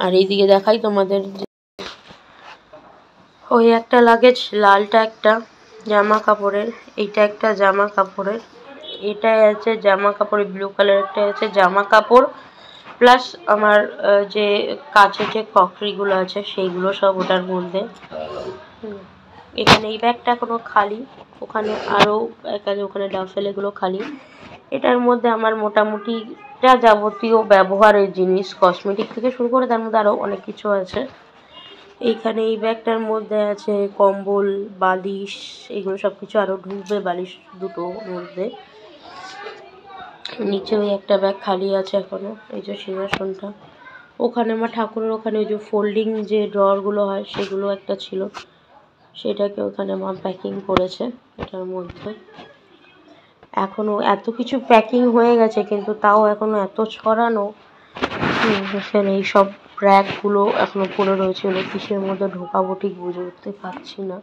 আর এইদিকে দেখাই তোমাদের, ওই একটা লাগেজ, লালটা একটা জামা কাপড়ের, এইটা একটা জামা কাপড়ের, এটা আছে জামা কাপড়, ব্লু কালার একটা আছে জামা কাপড়, প্লাস আমার যে কাচের যে ক্রকারিগুলো আছে সেইগুলো সব ওটার মধ্যে। এখানে এই ব্যাগটা এখনো খালি, ওখানে আরও ব্যাগ আছে, ওখানে ডাফেল, এগুলো খালি। এটার মধ্যে আমার মোটামুটি যা যাবতীয় ব্যবহারের জিনিস, কসমেটিক থেকে শুরু করে তার মধ্যে আরও অনেক কিছু আছে। এইখানে এই ব্যাগটার মধ্যে আছে কম্বল, বালিশ, এগুলো সব কিছু আরও ঢুকবে বালিশ দুটোর মধ্যে। নিচে ওই একটা ব্যাগ খালি আছে এখনো, এই যে সিংহাসনটা। ওখানে আমার ঠাকুরের ওখানে ওই যে ফোল্ডিং যে ড্রয়ারগুলো হয় সেগুলো একটা ছিল, সেটাকে ওখানে আমার প্যাকিং করেছে এটার মধ্যে। এখনও এত কিছু প্যাকিং হয়ে গেছে কিন্তু তাও এখনও এত ছড়ানো। এখানে এই সব র্যাকগুলো এখনো পড়ে রয়েছে, ওগুলো কিসের মধ্যে ঢোকাবো ঠিক বুঝে উঠতে পারছি না।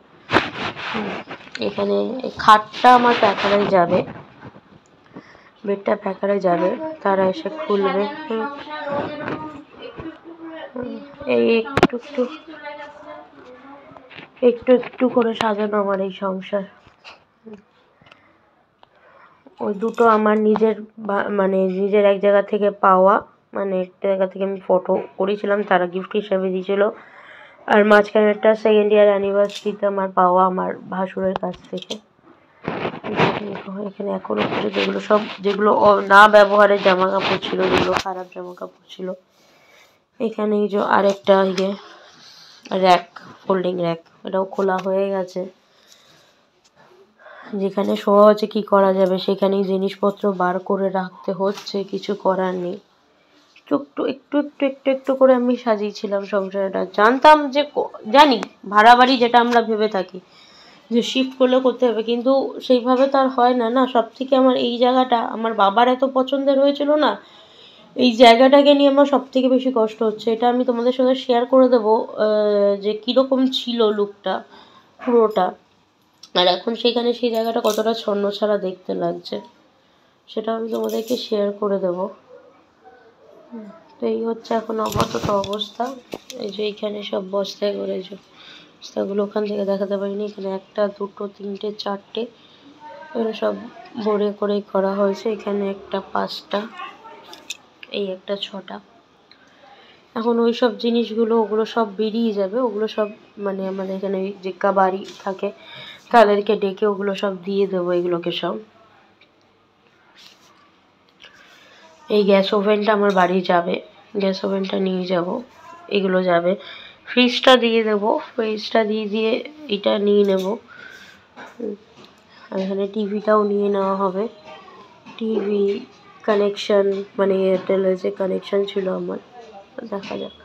এখানে খাটটা আমার প্যাকারে যাবে, বেডটা প্যাকারে যাবে, তারা এসে খুলবে। এই একটু একটু একটু একটু করে সাজানো আমার এই সংসার। ওই দুটো আমার নিজের মানে নিজের এক জায়গা থেকে পাওয়া, মানে একটা জায়গা থেকে আমি ফটো করেছিলাম, তারা গিফট হিসাবে দিয়েছিল। আর মাঝখানেরটা সেকেন্ড ইয়ার অ্যানিভার্সারিতে আমার পাওয়া আমার ভাসুরের কাছ থেকে। এখানে এখনো যেগুলো সব, যেগুলো না ব্যবহারের জামা কাপড় ছিল, যেগুলো খারাপ জামা কাপড় ছিল। এখানে এই যে আরেকটা ইয়ে র্যাক, ফোল্ডিং র্যাক, এটাও খোলা হয়ে গেছে। যেখানে শোয়া হচ্ছে কী করা যাবে সেখানেই জিনিসপত্র বার করে রাখতে হচ্ছে, কিছু করার নেই। একটু একটু একটু একটু একটু একটু করে আমি সাজিয়েছিলাম সংসারটা। জানতাম যে, জানি ভাড়া বাড়ি যেটা আমরা ভেবে থাকি যে শিফট করলেও করতে হবে, কিন্তু সেইভাবে তো আর হয় না। না, সব থেকে আমার এই জায়গাটা আমার বাবার এত পছন্দের হয়েছিল না, এই জায়গাটাকে নিয়ে আমার সব থেকে বেশি কষ্ট হচ্ছে। এটা আমি তোমাদের সঙ্গে শেয়ার করে দেবো যে কীরকম ছিল লুকটা পুরোটা, আর এখন সেখানে সেই জায়গাটা কতটা ছন্নছাড়া দেখতে লাগছে সেটা আমি তোমাদেরকে শেয়ার করে দেবো। তো এই হচ্ছে এখন আপাতত অবস্থা। এই যে এইখানে সব বস্তায় করে, যে বস্তাগুলো ওখান থেকে দেখাতে পারিনি, এখানে একটা দুটো তিনটে চারটে, এগুলো সব ভরে করেই করা হয়েছে। এখানে একটা পাঁচটা, এই একটা ছটা। এখন ওই সব জিনিসগুলো ওগুলো সব বেরিয়ে যাবে, ওগুলো সব মানে আমাদের এখানে যে কাবাড়ি থাকে তাদেরকে ডেকে ওগুলো সব দিয়ে দেবো এগুলোকে সব। এই গ্যাস ওভেনটা আমার বাড়ি যাবে, গ্যাস ওভেনটা নিয়ে যাব, এগুলো যাবে। ফ্রিজটা দিয়ে দেবো, ফ্রিজটা দিয়ে এটা নিয়ে নেব। আর এখানে টিভিটাও নিয়ে নেওয়া হবে। টিভি কানেকশান মানে এয়ারটেলের যে কানেকশান ছিল আমার, দেখা যাক।